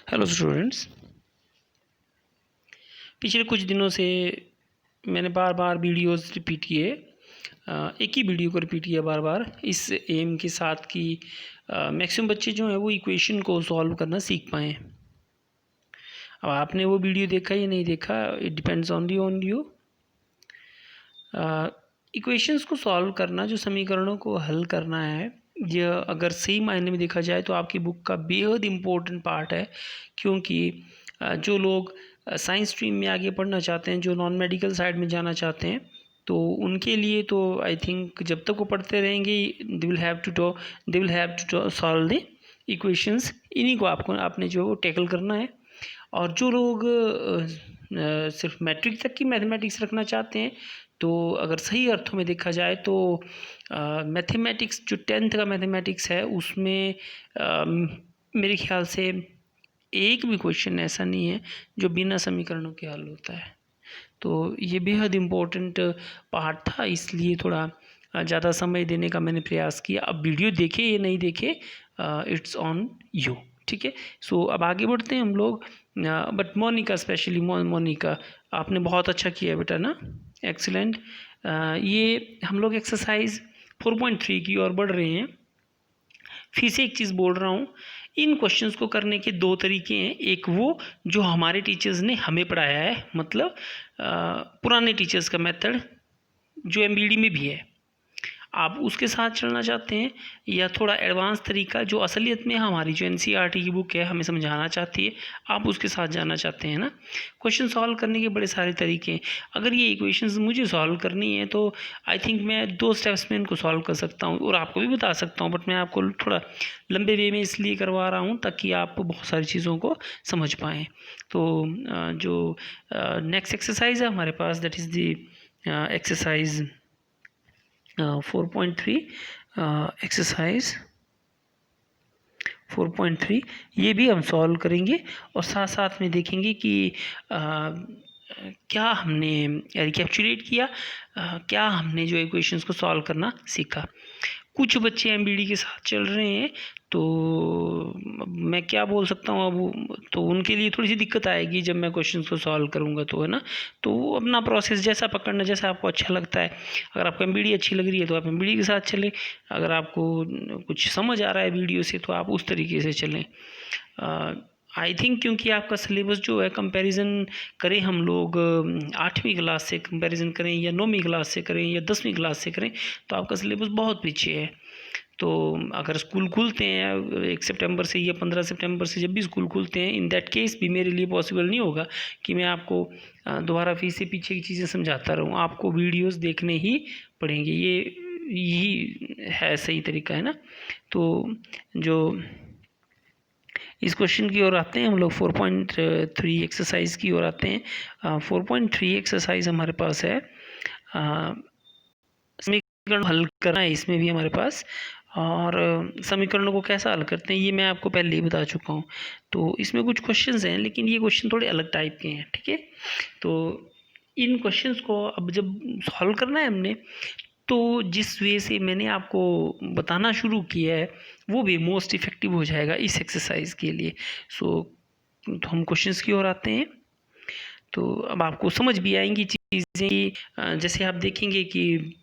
Hello students, पिछले कुछ दिनों से मैंने बार बार वीडियोस रिपीट किए। एक ही वीडियो को रिपीट किया बार बार इस एम के साथ कि मैक्सिमम बच्चे जो हैं वो इक्वेशन को सॉल्व करना सीख पाएँ। अब आपने वो वीडियो देखा या नहीं देखा, it depends only on you. Equations को सॉल्व करना, जो समीकरणों को हल करना है, यह अगर सही मायने में देखा जाए तो आपकी बुक का बेहद इम्पोर्टेंट पार्ट है। क्योंकि जो लोग साइंस स्ट्रीम में आगे पढ़ना चाहते हैं, जो नॉन मेडिकल साइड में जाना चाहते हैं, तो उनके लिए तो आई थिंक जब तक वो पढ़ते रहेंगे they will have to solve the equations. इन्हीं को आपने जो टैकल करना है। और जो लोग सिर्फ मैट्रिक तक की मैथमेटिक्स रखना चाहते हैं, तो अगर सही अर्थों में देखा जाए तो मैथमेटिक्स जो 10th का मैथमेटिक्स है उसमें मेरे ख्याल से एक भी क्वेश्चन ऐसा नहीं है जो बिना समीकरणों के हल होता है। तो ये बेहद इम्पोर्टेंट पार्ट था, इसलिए थोड़ा ज़्यादा समय देने का मैंने प्रयास किया। अब वीडियो देखे या नहीं देखे, इट्स ऑन यू, ठीक है। सो अब आगे बढ़ते हैं हम लोग। बट मोनिका, स्पेशली मोनिका, आपने बहुत अच्छा किया बेटा ना, एक्सीलेंट। ये हम लोग एक्सरसाइज 4.3 की ओर बढ़ रहे हैं। फिर से एक चीज़ बोल रहा हूँ, इन क्वेश्चंस को करने के दो तरीके हैं। एक वो जो हमारे टीचर्स ने हमें पढ़ाया है, मतलब पुराने टीचर्स का मेथड जो एमबीडी में भी है, आप उसके साथ चलना चाहते हैं, या थोड़ा एडवांस तरीका जो असलियत में हमारी जो एनसीईआरटी की बुक है हमें समझाना चाहती है, आप उसके साथ जाना चाहते हैं ना। क्वेश्चन सॉल्व करने के बड़े सारे तरीके हैं। अगर ये इक्वेशंस मुझे सॉल्व करनी है तो आई थिंक मैं 2 स्टेप्स में इनको सॉल्व कर सकता हूँ और आपको भी बता सकता हूँ, बट मैं आपको थोड़ा लंबे वे में इसलिए करवा रहा हूँ ताकि आप बहुत सारी चीज़ों को समझ पाएँ। तो जो नेक्स्ट एक्सरसाइज है हमारे पास, that is the exercise 4.3, exercise 4.3, ये भी हम सॉल्व करेंगे और साथ साथ में देखेंगे कि क्या हमने रिकैप्चुलेट किया, क्या हमने जो इक्वेशंस को सॉल्व करना सीखा। कुछ बच्चे एमबीडी के साथ चल रहे हैं, तो मैं क्या बोल सकता हूँ अब, तो उनके लिए थोड़ी सी दिक्कत आएगी जब मैं क्वेश्चन को सॉल्व करूँगा, तो है ना। तो अपना प्रोसेस जैसा पकड़ना, जैसा आपको अच्छा लगता है। अगर आपको एमबीडी अच्छी लग रही है तो आप एमबीडी के साथ चलें, अगर आपको कुछ समझ आ रहा है वीडियो से तो आप उस तरीके से चलें। आई थिंक क्योंकि आपका सिलेबस जो है, कंपैरिजन करें हम लोग 8वीं क्लास से कंपैरिजन करें या 9वीं क्लास से करें या 10वीं क्लास से करें, तो आपका सिलेबस बहुत पीछे है। तो अगर स्कूल खुलते हैं 1 सितंबर से या 15 सितंबर से, जब भी स्कूल खुलते हैं, इन दैट केस भी मेरे लिए पॉसिबल नहीं होगा कि मैं आपको दोबारा फिर से पीछे की चीज़ें समझाता रहूँ। आपको वीडियोस देखने ही पड़ेंगे, यही है सही तरीका, है ना। तो जो इस क्वेश्चन की ओर आते हैं हम लोग, 4.3 एक्सरसाइज की ओर आते हैं। 4.3 एक्सरसाइज हमारे पास है, समीकरण हल करना है इसमें भी हमारे पास। और समीकरणों को कैसा हल करते हैं ये मैं आपको पहले ही बता चुका हूँ। तो इसमें कुछ क्वेश्चंस हैं, लेकिन ये क्वेश्चन थोड़े अलग टाइप के हैं, ठीक है। तो इन क्वेश्चंस को अब जब सॉल्व करना है हमने, तो जिस वे से मैंने आपको बताना शुरू किया है वो भी मोस्ट इफ़ेक्टिव हो जाएगा इस एक्सरसाइज के लिए। तो हम क्वेश्चंस की ओर आते हैं। तो अब आपको समझ भी आएंगी चीज़ें, जैसे आप देखेंगे कि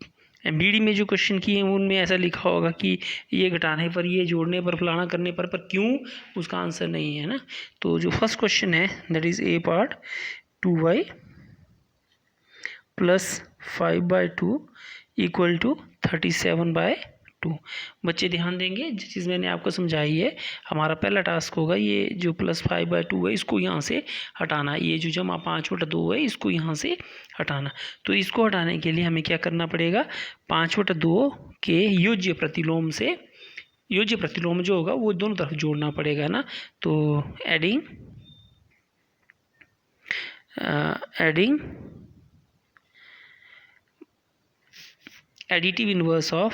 एमबीडी में जो क्वेश्चन किए हैं उनमें ऐसा लिखा होगा कि ये घटाने पर, ये जोड़ने पर, फलाना करने पर क्यों उसका आंसर नहीं है ना। तो जो फर्स्ट क्वेश्चन है that is a part, 2y plus 5/2 equal to 37/2। बच्चे ध्यान देंगे, जो चीज़ मैंने आपको समझाई है, हमारा पहला टास्क होगा ये जो प्लस 5/2 है इसको यहाँ से हटाना, ये जो जमा 5/2 है इसको यहाँ से हटाना। तो इसको हटाने के लिए हमें क्या करना पड़ेगा, 5/2 के योज्य प्रतिलोम से, योज्य प्रतिलोम जो होगा वो दोनों तरफ जोड़ना पड़ेगा ना। तो adding additive inverse of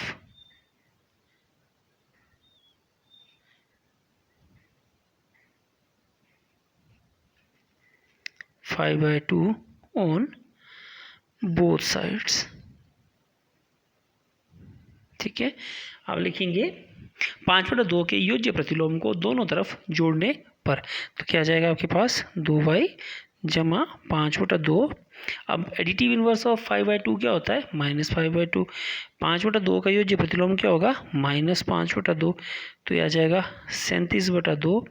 5/2 on both sides, ठीक है। अब लिखेंगे 5/2 के योज्य प्रतिलोम को दोनों तरफ जोड़ने पर। तो क्या आ जाएगा आपके पास 2y जमा 5/2। अब एडिटिव इनवर्स ऑफ 5/2 क्या होता है -5/2। 5/2 का योज्य प्रतिलोम क्या होगा -5/2। तो यह आ जाएगा 37/2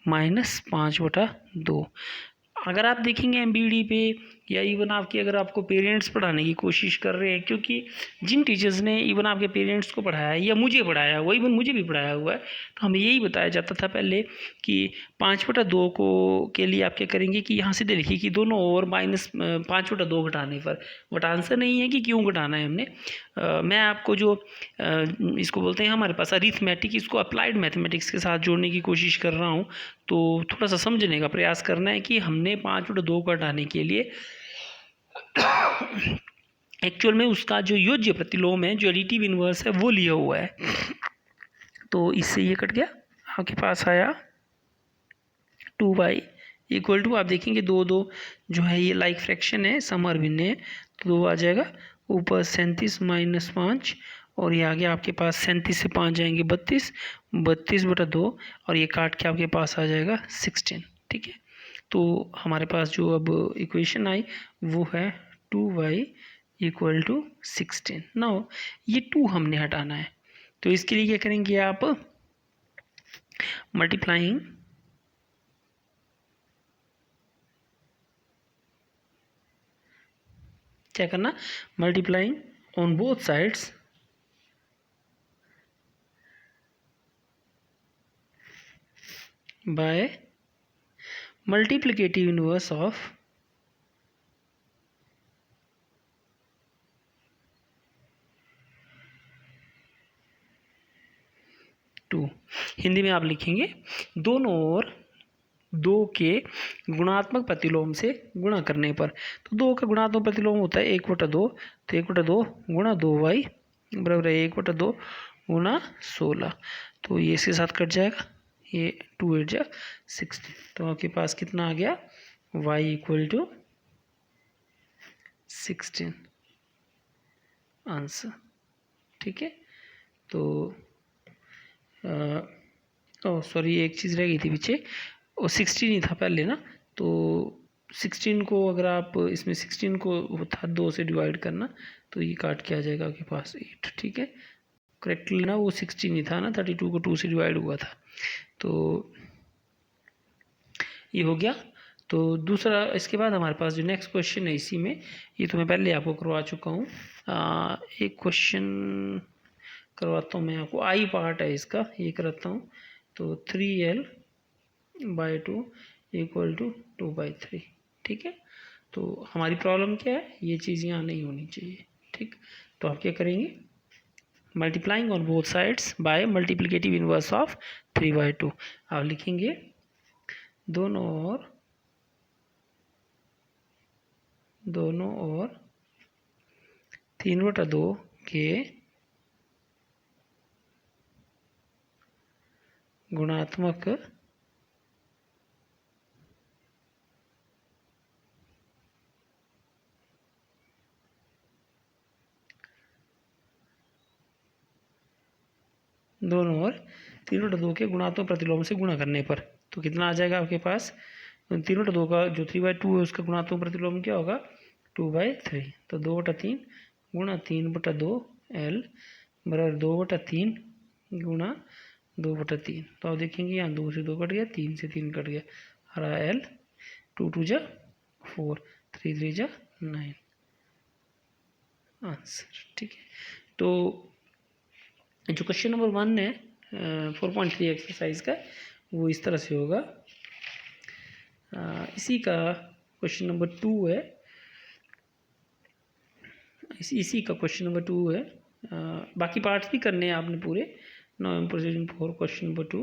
-5/2। अगर आप देखेंगे एमबीडी पे या इवन आपके अगर आपको पेरेंट्स पढ़ाने की कोशिश कर रहे हैं, क्योंकि जिन टीचर्स ने इवन आपके पेरेंट्स को पढ़ाया है या मुझे पढ़ाया हुआ, इवन मुझे भी पढ़ाया हुआ है, तो हमें यही बताया जाता था पहले कि 5/2 को के लिए आप क्या करेंगे कि यहाँ सीधे लिखिए कि दोनों ओर -5/2 घटाने पर। बट आंसर नहीं है कि क्यों घटाना है हमने। मैं आपको जो इसको बोलते हैं हमारे पास अरिथमेटिक, इसको अप्लाइड मैथमेटिक्स के साथ जोड़ने की कोशिश कर रहा हूँ। तो थोड़ा सा समझने का प्रयास करना है कि हमने 5/2 को हटाने के लिए एक्चुअल में उसका जो योज्य प्रतिलोम है, जो एडिटिव इनवर्स है, वो लिया हुआ है। तो इससे ये कट गया, आपके पास आया 2y इक्वल टू, आप देखेंगे 2 जो है ये लाइक फ्रैक्शन है, सम और भिन्न है, तो 2 आ जाएगा ऊपर 37 - 5 और ये आगे आपके पास 37 से 5 जाएंगे 32/2 और ये काट के आपके पास आ जाएगा 16। ठीक है, तो हमारे पास जो अब इक्वेशन आई वो है 2y इक्वल टू 16। नाउ ये 2 हमने हटाना है, तो इसके लिए क्या करेंगे आप मल्टीप्लाइंग क्या करना, multiplying on both sides by multiplicative inverse of two. Hindi में आप लिखेंगे दोनों ओर 2 के गुणात्मक प्रतिलोम से गुणा करने पर। तो 2 का गुणात्मक प्रतिलोम होता है 1/2, तो 1/2 गुणा 2y बराबर है 1/2 गुणा 16। तो ये इसके साथ कट जाएगा, ये 2 8 जा 16। तो आपके पास कितना आ गया y इक्वल टू 16 आंसर। ठीक है, तो सॉरी एक चीज़ रह गई थी पीछे, और 16 ही था पहले ना, तो 16 को अगर आप इसमें 16 को था 2 से डिवाइड करना, तो ये काट के आ जाएगा आपके पास 8। ठीक है, करेक्टली ना वो 16 ही था ना, 32 को 2 से डिवाइड हुआ था, तो ये हो गया। तो दूसरा इसके बाद हमारे पास जो नेक्स्ट क्वेश्चन है इसी में, ये तो मैं पहले आपको करवा चुका हूँ। एक क्वेश्चन करवाता हूँ मैं आपको, आई पार्ट है इसका, ये कराता हूँ। तो 3l/2 इक्वल टू 2/3। ठीक है, तो हमारी प्रॉब्लम क्या है, ये चीज़ यहाँ नहीं होनी चाहिए। ठीक, तो आप क्या करेंगे multiplying on both sides by multiplicative inverse of 3/2। आप लिखेंगे दोनों ओर 3/2 के गुणात्मक दोनों ओर 3/2 के गुणात्मक प्रतिलोम से गुणा करने पर। तो कितना आ जाएगा आपके पास 3/2 का जो 3/2 है उसका गुणात्मक प्रतिलोम क्या होगा 2/3। तो 2/3 गुणा 3/2 l बराबर 2/3 गुणा 2/3। तो आप देखेंगे यहाँ 2 से 2 कट गया, 3 से 3 कट गया, हरा l 2 2 जा 4, 3 3 जा 9 आंसर। ठीक है, तो जो क्वेश्चन नंबर 1 है 4.3 एक्सरसाइज का, वो इस तरह से होगा। इसी का क्वेश्चन नंबर 2 है, इसी का क्वेश्चन नंबर 2 है। बाकी पार्ट्स भी करने हैं आपने पूरे। Now I am proceeding for question number 2।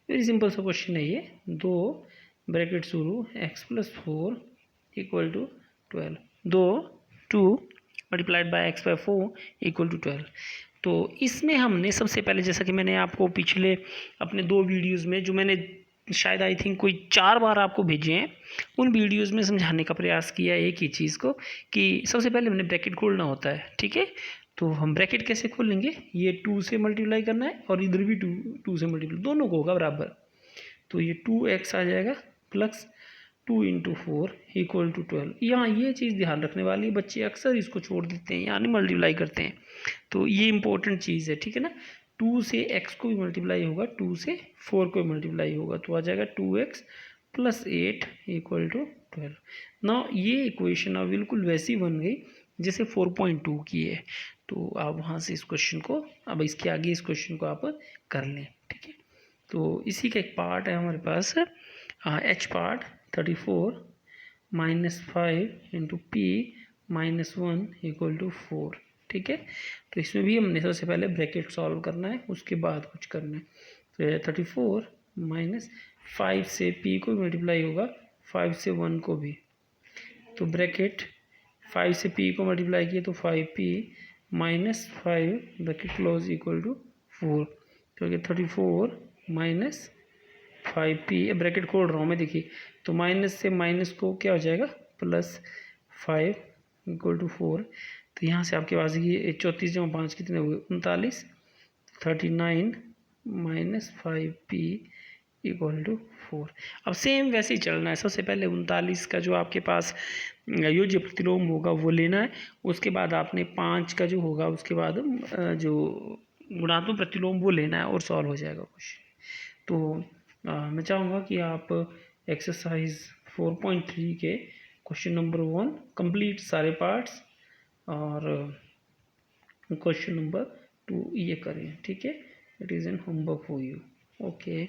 Very simple सा क्वेश्चन है ये। 2 ब्रैकेट शुरू x+4 equal to 12, 2 multiplied by x/4 equal to 12। तो इसमें हमने सबसे पहले, जैसा कि मैंने आपको पिछले अपने 2 वीडियोज़ में, जो मैंने शायद आई थिंक कोई 4 बार आपको भेजे हैं, उन वीडियोज़ में समझाने का प्रयास किया एक ही चीज़ को, कि सबसे पहले हमने ब्रैकेट खोलना होता है। ठीक है, तो हम ब्रैकेट कैसे खोलेंगे, ये 2 से मल्टीप्लाई करना है और इधर भी 2 से मल्टीप्लाई, दोनों को होगा बराबर। तो ये 2x आ जाएगा प्लस 2 इंटू 4 इक्वल टू 12। यहाँ ये चीज़ ध्यान रखने वाली है, बच्चे अक्सर इसको छोड़ देते हैं, यानी मल्टीप्लाई करते हैं, तो ये इंपॉर्टेंट चीज़ है, ठीक है ना। 2 से x को भी मल्टीप्लाई होगा, 2 से 4 को भी मल्टीप्लाई होगा, तो आ जाएगा 2x प्लस 8 इक्वल टू 12। ना ये इक्वेशन अब बिल्कुल वैसी बन गई जैसे 4.2 की है। तो आप वहाँ से इस क्वेश्चन को, अब इसके आगे इस क्वेश्चन को आप कर लें, ठीक है। तो इसी का एक पार्ट है हमारे पास, H part 34 minus 5 into P minus 1 equal to 4, ठीक है। तो इसमें भी हमने सबसे पहले ब्रैकेट सॉल्व करना है, उसके बाद कुछ करना है। तो 34 माइनस 5 से p को भी मल्टीप्लाई होगा, 5 से 1 को भी, तो ब्रैकेट 5 से p को मल्टीप्लाई किए तो 5p minus 5 bracket close equal to 4। तो 34 माइनस 5p, ब्रैकेट खोल रहा हूँ मैं, देखिए, तो माइनस से माइनस को क्या हो जाएगा प्लस 5 इक्वल टू 4। तो यहाँ से आपके पास ये 34 जमा 5 कितने हुए 39, 39 माइनस 5p इक्वल टू 4। अब सेम वैसे ही चलना है, सबसे पहले 39 का जो आपके पास योज्य प्रतिलोम होगा वो लेना है, उसके बाद आपने 5 का जो होगा उसके बाद जो गुणात्मक प्रतिलोम वो लेना है और सॉल्व हो जाएगा क्वेश्चन। तो मैं चाहूँगा कि आप एक्सरसाइज 4.3 के क्वेश्चन नंबर 1 कंप्लीट सारे पार्ट्स और क्वेश्चन नंबर 2 ये करें, ठीक है। It is an homework for you, okay.